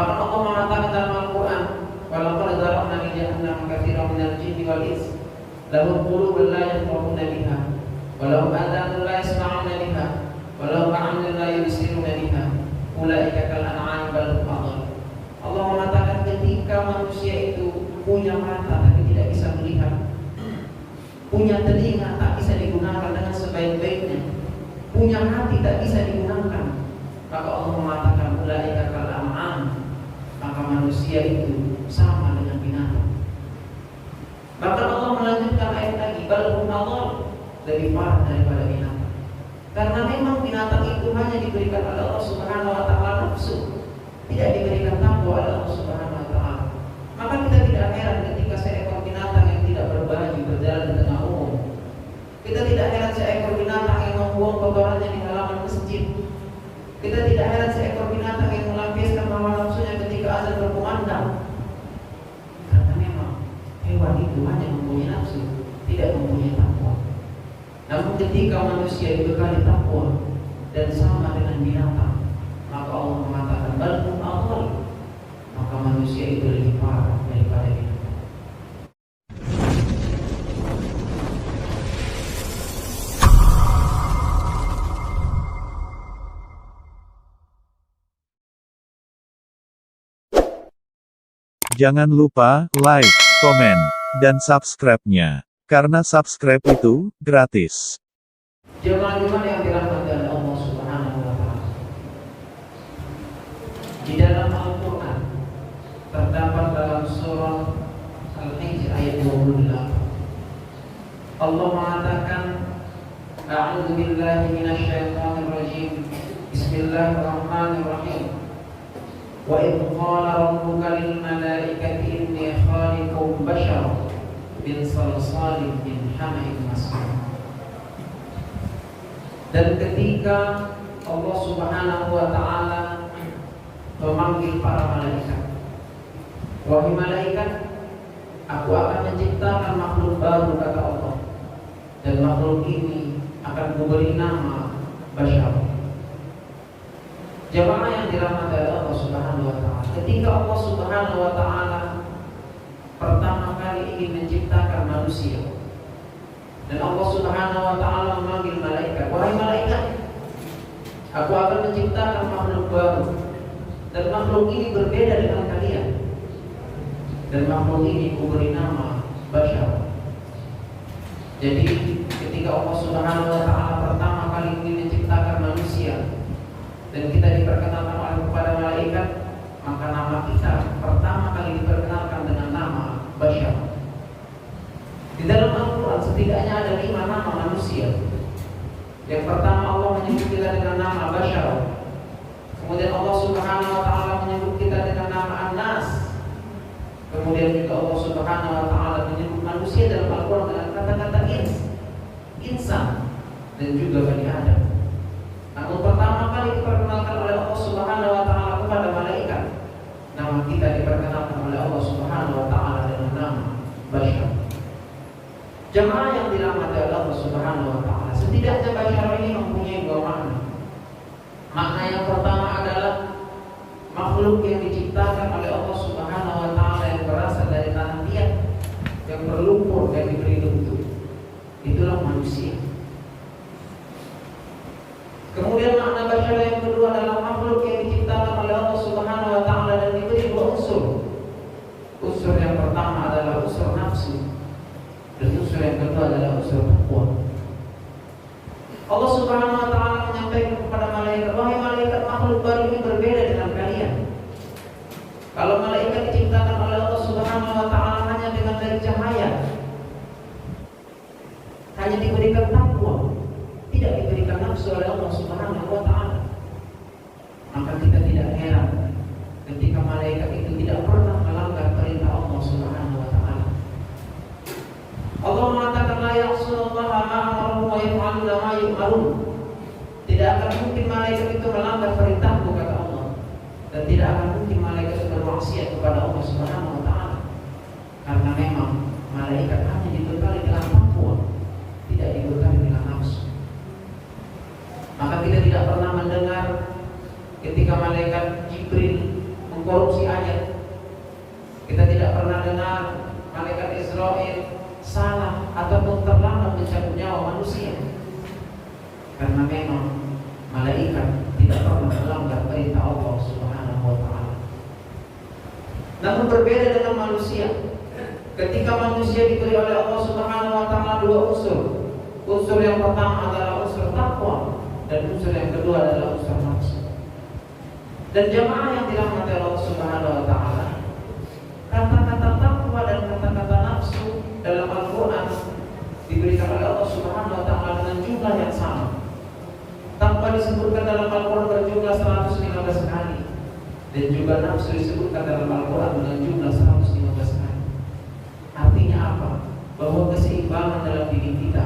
Bahkan Allah mengatakan dalam Al-Quran, walaqad dzara'na li jahannama katsiran minal jinni wal ins lahum qulubun la yafqahuna biha wa lahum adhanun la yasma'una biha wa lahum a'yunun la yubsiruna biha ulaika kal an'ami bal hum adall. Allah mengatakan ketika manusia itu punya mata tapi tidak bisa melihat, punya telinga tak bisa digunakan dengan sebaik-baiknya, punya hati tak bisa digunakan, maka Allah mengatakan ulaika kal an'am, maka manusia itu sama dengan binatang. Bahkan Allah melanjutkan ayat lagi, bal hum adall, lebih parah daripada binatang. Karena memang binatang itu hanya diberikan oleh Allah Subhanahu wa taala nafsu, tidak diberikan takwa oleh Allah Subhanahu wa taala. Maka kita tidak heran ketika seekor binatang yang tidak berbaju berjalan di tengah umum. Kita tidak heran seekor binatang yang membuang kotorannya di halaman masjid. Kita tidak heran seekor binatang yang melampiaskan hawa nafsunya ketika azan berkumandang. Karena memang hewan itu hanya mempunyai nafsu, tidak mempunyai takwa. Namun ketika manusia dibekali takwa dan sama dengan binatang, maka Allah mengatakan bal hum adall, maka manusia itu lebih parah daripada binatang. Jangan lupa like, komen, dan subscribe-nya. Karena subscribe itu gratis. Jemaah-jemaah yang dirahmati oleh Allah Subhanahu wa taala. Di dalam Al-Qur'an terdapat dalam surah Al-Hijr ayat 28. Allah mengatakan, A'udzu billahi minasyaitonir rajim. Bismillahirrahmanirrahim. Wa idh qala rabbuka lil malaikati inni khaliqun basharan min salsalin min hama'in masnun. Dan ketika Allah Subhanahu wa taala memanggil para malaikat, wahai malaikat, aku akan menciptakan makhluk baru, kata Allah, dan makhluk ini akan kuberi nama Bashar. Jemaah yang dirahmati oleh Allah Subhanahu wa taala, ketika Allah Subhanahu wa taala pertama kali ingin menciptakan manusia, dan Allah Subhanahu wa taala memanggil malaikat, wahai malaikat, aku akan menciptakan makhluk baru, dan makhluk ini berbeda dengan kalian, dan makhluk ini kuberi nama Bashar. Jadi ketika Allah Subhanahu wa taala pertama kali ingin menciptakan manusia dan kita diperkenalkan oleh kepada malaikat, maka nama kita pertama kali diperkenalkan dengan nama Bashar. Di dalam Al-Quran setidaknya ada 5 nama manusia. Yang pertama Allah menyebut kita dengan nama Bashar. Kemudian Allah Subhanahu wa taala menyebut kita dengan nama An-Nas. Kemudian juga Allah Subhanahu wa taala menyebut manusia dalam Al-Quran dengan kata-kata insan, dan juga Bani Adam. Namun pertama kali diperkenalkan oleh Allah Subhanahu wa taala kepada malaikat, nama kita diperkenalkan oleh Allah Subhanahu wa taala dengan nama Bashar. Jemaah yang dirahmati oleh Allah Subhanahu wa taala, setidaknya Bashar ini mempunyai 2 makna. Makna yang pertama adalah makhluk yang diciptakan oleh Allah Subhanahu wa taala yang berasal dari tanah liat, yang berlumpur dan diberi bentuk. Itulah manusia. Kemudian makna Bashar yang kedua adalah makhluk yang diciptakan oleh Allah Subhanahu wa taala dan diberi 2 unsur. Unsur yang pertama adalah unsur nafsu, dan unsur yang kedua adalah unsur takwa. Allah Subhanahu wa taala menyampaikan kepada malaikat, wahai malaikat, makhluk baru ini berbeda dengan kalian. Kalau malaikat diciptakan oleh Allah Subhanahu wa taala hanya dengan dari cahaya, hanya diberikan takwa, tidak diberikan nafsu oleh Allah Subhanahu wa taala, maka kita tidak heran ketika malaikat itu tidak pernah melanggar perintah Allah Subhanahu wa taala. Allah mengatakan la ya'sunallaha ma amaruhum wa yaf'aluna ma yu'marun. Tidak akan mungkin malaikat itu melanggar perintahku, kata Allah, dan tidak akan mungkin malaikat itu bermaksiat kepada Allah Subhanahu wa taala. Karena memang malaikat hanya dibekali dengan takwa, tidak dibekali dengan nafsu. Maka kita tidak pernah mendengar ketika malaikat Jibril mengkorupsi ayat. Kita tidak pernah dengar malaikat Israel salah ataupun terlambat mencabut nyawa manusia, karena memang malaikat tidak pernah melanggar perintah Allah Subhanahu wa Ta'ala. Namun berbeda dengan manusia. Ketika manusia diberi oleh Allah Subhanahu wa Ta'ala dua unsur. Unsur yang pertama adalah unsur takwa, dan unsur yang kedua adalah unsur nafsu. Dan jamaah yang dirahmati Allah Subhanahu wa Ta'ala, kata-kata takwa dan kata-kata nafsu dalam Al-Quran diberikan oleh Allah Subhanahu wa Ta'ala dengan jumlah yang sama. Takwa disebutkan dalam Al-Quran berjumlah 115 kali, dan juga nafsu disebutkan dalam Al-Quran dengan jumlah 115 kali. Artinya apa? Bahwa keseimbangan dalam diri kita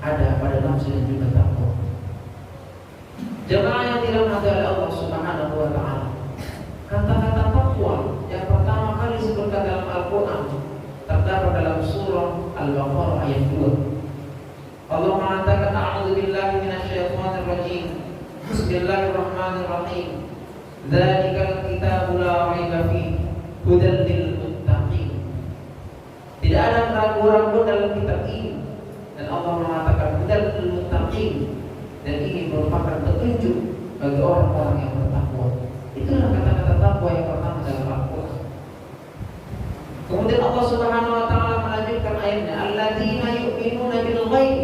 ada pada nafsu dan juga takwa. Jemaah yang dirahmati oleh Allah Subhanahu wa Ta'ala, kata-kata takwa yang pertama kali disebutkan dalam Al-Quran terdapat dalam surah Al-Baqarah ayat 2. Allah mengatakan, a'udzu billahi minasyaitonir rajim. Bismillahirrahmanirrahim. Dzalikal kitabu la raiba fihi hudan lil muttaqin. Tidak ada keraguan dalam kitab ini, dan Allah mengatakan hudan lil muttaqin, dan ini merupakan petunjuk bagi orang-orang yang bertakwa. Itulah kata-kata takwa yang pertama dalam Al-Quran. Kemudian Allah Subhanahu wa Ta'ala melanjutkan ayatnya, alladzina yu'minuna bil ghaib.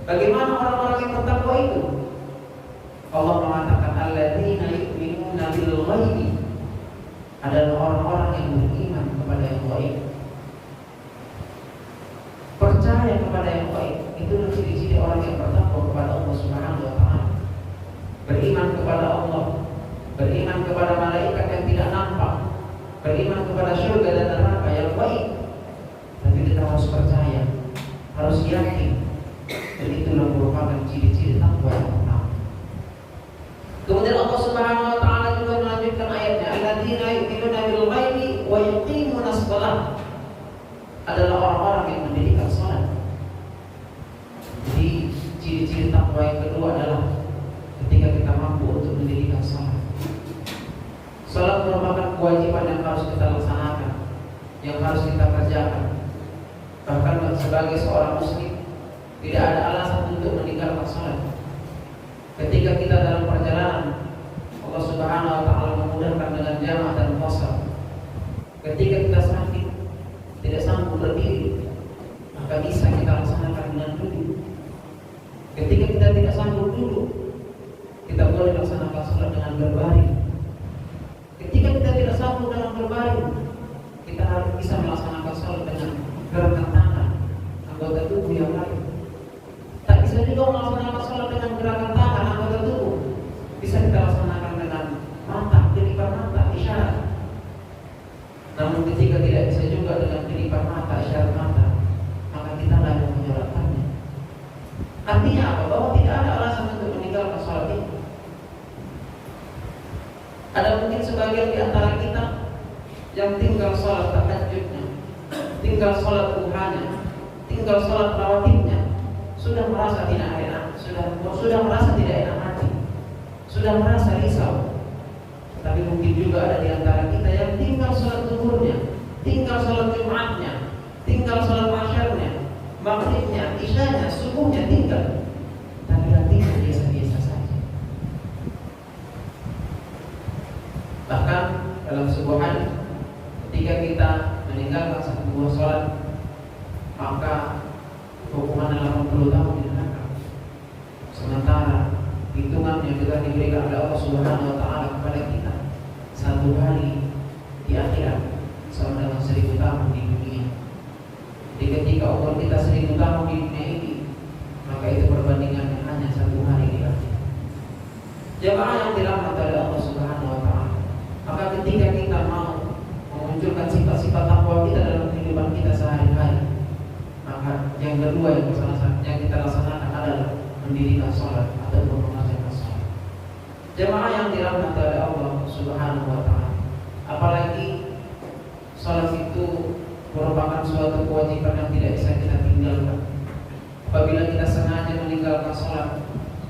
Bagaimana orang-orang yang bertakwa itu? Allah mengatakan alladzina yu'minuna bil ghaib adalah orang-orang yang beriman kepada yang gaib. Percaya kepada yang gaib itu ciri-ciri orang yang bertakwa kepada Allah Subhanahu wa Ta'ala. Beriman kepada Allah, beriman kepada malaikat yang tidak nampak, beriman kepada surga dan neraka yang baik. Tapi kita harus percaya, harus yakin, dan itulah merupakan ciri-ciri takwa yang pertama. Kemudian Allah Subhanahu wa Ta'ala juga melanjutkan ayatnya, alladzina yu'minuna bil ghaibi wa yuqimuna shalah, adalah orang-orang yang mendirikan salat. Jadi ciri-ciri takwa yang kedua adalah ketika kita mampu untuk mendirikan salat. Salat merupakan kewajiban yang harus kita laksanakan, yang harus kita kerjakan. Bahkan sebagai seorang muslim tidak ada alasan untuk meninggalkan salat. Ketika kita dalam perjalanan, Allah Subhanahu wa Ta'ala memudahkan dengan jamaah dan qasar. Ketika kita sakit, tidak sanggup berdiri, maka bisa kita laksanakan dengan duduk. Ketika kita tidak sanggup duduk, kita boleh laksanakan salat dengan berbaring. Ketika kita tidak sanggup dengan berbaring, kita harus bisa melaksanakan salat dengan gerakan tangan, anggota tubuh yang lain. Tak bisa juga melaksanakan salat dengan gerakan tangan, anggota tubuh. Bisa kita laksanakan dengan mata, kedipan mata, isyarat. Namun ketika tidak bisa juga dengan kedipan mata, isyarat mata, maka kita tidak akan menyolatkannya. Artinya apa? Bahwa tidak ada alasan untuk meninggalkan salat itu. Ada mungkin sebagian di antara kita yang tinggal salat tahajudnya, tinggal salat duhanya, tinggal salat rawatibnya, sudah merasa tidak enak, sudah merasa tidak enak hati, sudah merasa risau. Tapi mungkin juga ada di antara kita yang tinggal salat zuhurnya, tinggal salat Jumatnya, tinggal salat masyarnya, maghribnya, isyanya, subuhnya tinggal, tapi hatinya biasa-biasa saja. Bahkan dalam sebuah hadis, ketika kita meninggalkan satu buah salat, maka hukuman 80 tahun di neraka. Sementara hitungan yang telah diberikan oleh Allah Subhanahu wa Ta'ala kepada kita, satu hari di akhirat sama dengan 1000 tahun di dunia. Jadi ketika umur kita 1000 tahun di dunia ini, maka itu perbandingannya hanya satu hari di akhirat. Jemaah yang dirahmati oleh Allah Subhanahu wa Ta'ala, maka ketika kita mau memunculkan sifat-sifat takwa kita dalam kehidupan kita sehari-hari, maka yang kedua yang kita laksanakan adalah mendirikan sholat ataupun mengerjakan sholat. Jemaah yang dirahmati oleh Allah Subhanahu wa Ta'ala, apalagi sholat itu merupakan suatu kewajiban yang tidak bisa kita tinggalkan. Apabila kita sengaja meninggalkan sholat,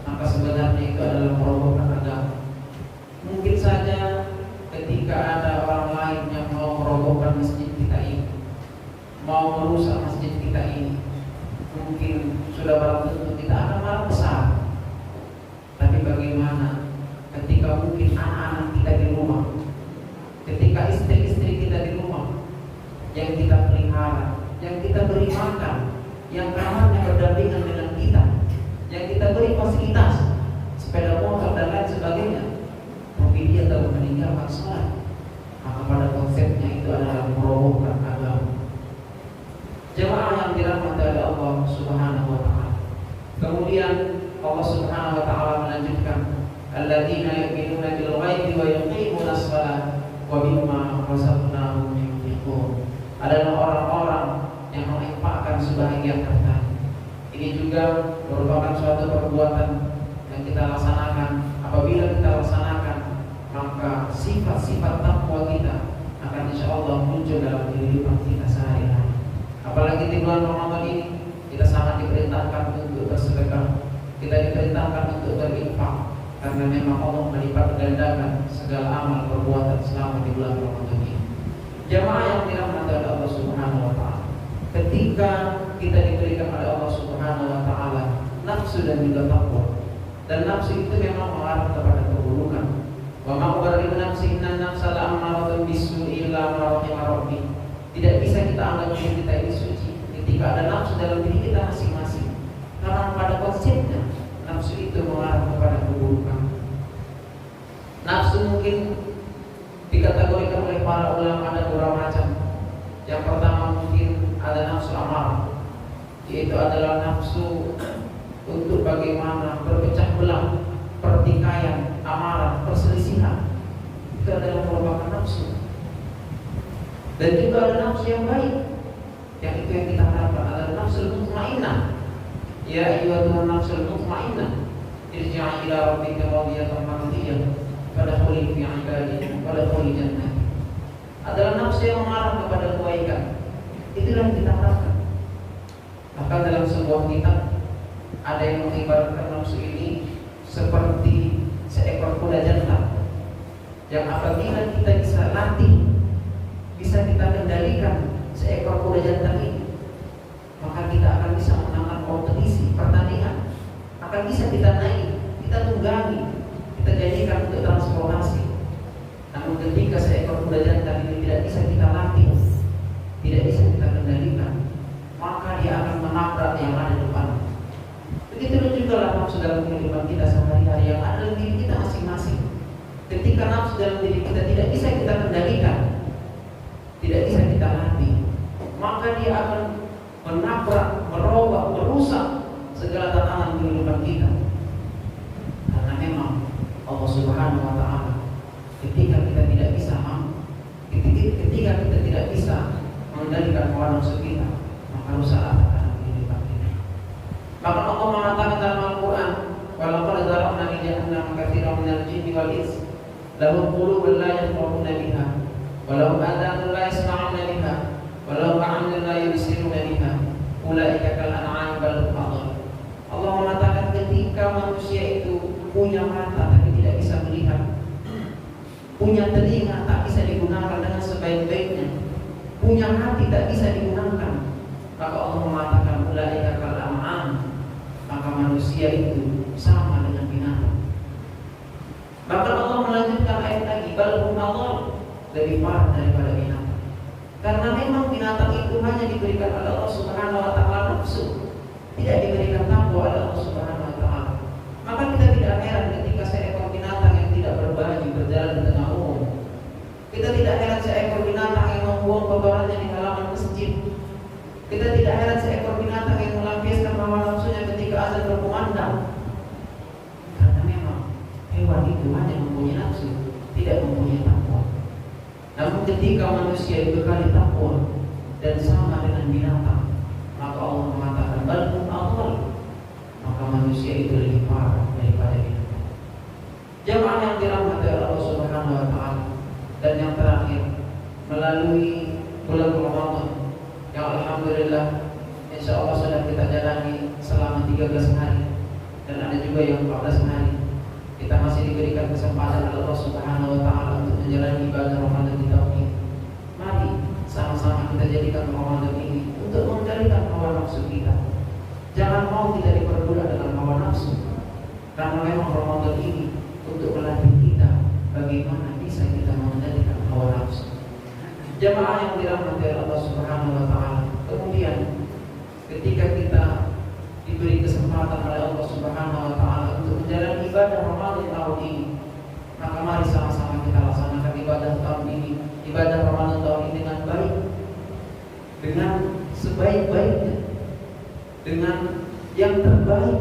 maka sebenarnya itu adalah merobohkan agama. Mungkin saja ketika ketika ada orang lain yang mau merobohkan masjid kita ini, mau merusak masjid kita ini, mungkin sudah barang tentu kita akan marah besar. Tapi bagaimana ketika mungkin anak-anak kita di rumah, ketika istri-istri kita di rumah, yang kita pelihara, yang kita beri makan, yang kamarnya berdampingan dengan kita, yang kita beri fasilitas, sepeda motor dan lain sebagainya, tapi dia telah meninggalkan sholat, maka pada konsepnya itu adalah merobohkan agama. Jemaah yang dirahmati oleh Allah Subhanahu wa taala. Kemudian Allah Subhanahu wa taala melanjutkan, alladzina yu'minuna bil ghaibi wa yuqimuna shalah wa mimma razaqnahum yunfiqun. Adalah orang-orang yang menginfakkan sebahagian harta. Ini juga merupakan suatu perbuatan yang kita laksanakan. Apabila kita laksanakan, maka sifat-sifat takwa kita akan insya Allah muncul dalam kehidupan kita sehari-hari. Apalagi di bulan Ramadan ini, kita sangat diperintahkan untuk bersedekah, kita diperintahkan untuk berinfak, karena memang Allah melipat gandakan segala amal perbuatan selama di bulan Ramadan ini. Jamaah yang dirahmati oleh Allah Subhanahu wa taala, ketika kita diberikan oleh Allah Subhanahu wa taala nafsu dan juga takwa, dan nafsu itu memang mengarah kepada keburukan. Wa ma ubarri'u nafsi inna nafsa la'ammaratun bis-su'i illa ma rahima rabbi. Tidak bisa kita anggap diri kita ini suci ketika ada nafsu dalam diri kita masing-masing, karena pada konsepnya nafsu itu mengarah kepada keburukan. Nafsu mungkin dikategorikan oleh para ulama ada beberapa macam. Yang pertama mungkin ada nafsu amarah, yaitu adalah nafsu untuk bagaimana berpecah belah, pertikaian, amarah, perselisihan. Itu adalah merupakan nafsu. Dan juga ada nafsu yang baik, yang itu yang kita harapkan adalah nafsul mutmainnah. Ya ayyuhan nafsul mutmainnah, irji'i ila rabbika radiyatan mardiyah, fadkhuli fi 'ibadi wadkhuli jannati. Adalah nafsu yang mengarah kepada kebaikan. Itulah yang kita harapkan. Maka dalam sebuah kitab ada yang mengibaratkan nafsu ini seperti seekor kuda jantan yang apabila kita bisa latih, bisa kita kendalikan seekor kuda jantan ini, maka kita akan bisa menangkan kompetisi pertandingan, akan bisa kita naik, kita tunggangi, kita jadikan untuk transportasi. Namun ketika seekor kuda jantan ini tidak bisa kita latih, tidak bisa kita kendalikan, maka dia akan menabrak yang ada di depan. Begitu juga lah nafsu dalam kehidupan kita sehari-hari yang ada di diri kita masing-masing. Ketika nafsu dalam diri kita tidak bisa kita kendalikan, tidak bisa kita latih, maka dia akan menabrak, merubah, merusak segala tatanan kehidupan kita. Karena memang Allah Subhanahu wa taala ketika kita tidak bisa ketika kita tidak bisa mengendalikan hawa nafsu kita, maka rusaklah tatanan kehidupan kita. Maka Allah mengatakan dalam Al-Qur'an, "Walaqad zara'na li jahannama katsiran minal jinni wal insi, lahum qulubun la yafqahuna biha, walau adhanun la yasma'una biha, walau a'yunun la yubsiruna biha, ulaika kal an'am bal hum adall." Allah mengatakan ketika manusia itu punya mata tapi tidak bisa melihat, punya telinga tak bisa digunakan dengan sebaik-baiknya, punya hati tak bisa digunakan, maka Allah mengatakan ulaika kal an'am, maka manusia itu sama dengan binatang. Maka Allah melanjutkan ayat lagi, bal hum adall, lebih parah daripada binatang. Karena memang binatang itu hanya diberikan oleh Allah Subhanahu wa taala nafsu, tidak diberikan takwa oleh Allah Subhanahu wa taala. Maka kita tidak heran ketika seekor binatang yang tidak berbaju berjalan di tengah umum. Kita tidak heran seekor binatang yang membuang kotorannya di halaman masjid. Kita tidak heran seekor binatang yang melampiaskan hawa nafsunya ketika azan berkumandang. Karena memang hewan itu hanya mempunyai nafsu, tidak mempunyai takwa. Namun ketika manusia dibekali takwa dan sama dengan binatang, maka Allah mengatakan bal hum adall, maka manusia itu lebih parah daripada binatang. Jamaah yang dirahmati oleh Allah Subhanahu wa taala, dan yang terakhir melalui bulan Ramadan yang alhamdulillah insya Allah sudah kita jalani selama 13 hari dan ada juga yang 14 hari. Kita masih diberikan kesempatan oleh Allah Subhanahu wa taala untuk menjalani ibadah Ramadan di tahun ini. Mari sama-sama kita jadikan Ramadan ini untuk mengendalikan hawa nafsu kita. Jangan mau kita diperbudak dengan hawa nafsu. Karena memang Ramadan ini untuk melatih kita bagaimana bisa kita mengendalikan hawa nafsu. Jamaah yang dirahmati Allah Subhanahu wa taala. Kemudian ketika kita diberi kesempatan oleh Allah Subhanahu wa taala untuk menjalani ibadah Ramadan tahun ini, maka mari sama-sama kita laksanakan ibadah tahun ini, ibadah Ramadan tahun ini dengan baik, dengan sebaik-baiknya, dengan yang terbaik.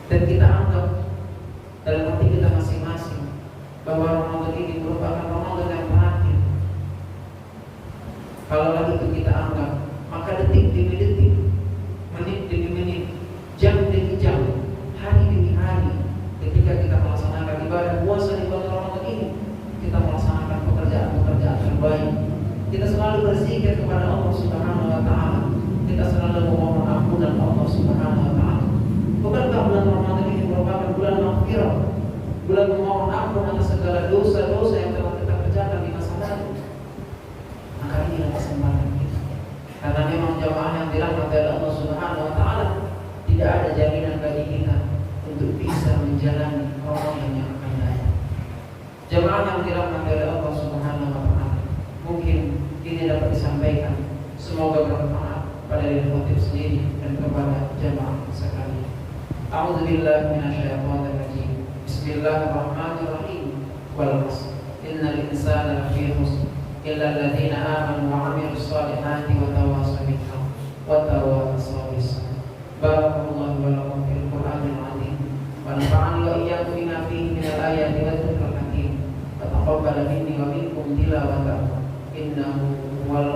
Dan kita anggap dalam hati kita masing-masing bahwa Ramadan ini merupakan Ramadan yang terakhir. Kalau lagi itu kita anggap, maka detik demi detik, menit demi menit, jam demi jam, hari demi hari, ketika kita melaksanakan ibadah puasa di bulan Ramadan ini, kita melaksanakan pekerjaan-pekerjaan terbaik. Kita selalu berzikir kepada Allah Subhanahu wa taala. Kita selalu memohon ampunan Allah Subhanahu wa taala. Bukankah bulan Ramadan ini merupakan bulan maghfirah, bulan memohon ampun atas segala dosa-dosa yang telah kita kerjakan di masa lalu? Maka inilah kesempatan kita. Karena memang jamaah yang dirahmati oleh Allah Subhanahu wa taala, tidak ada jaminan bagi kita untuk bisa menjalani Ramadan yang akan datang. Jamaah yang dirahmati oleh Allah Subhanahu wa taala, mungkin ini dapat disampaikan, semoga bermanfaat pada diri khotib sendiri dan kepada jamaah sekalian. A'udzubillahi minasyaitonir rajim. Bismillahirrahmanirrahim. Wal 'ashr. Innal insana lafi khusr illa alladziina aamanu wa 'amilus shalihati wa tawassaw bil haqq wa tawassaw bis sabr. Barakallahu wa lakum fil Qur'anil 'azim wa nafa'ani wa iyyakum bima fihi minal ayati wa dzikril hakim. Wa taqabbal minni wa minkum tilawatahu innahu huwal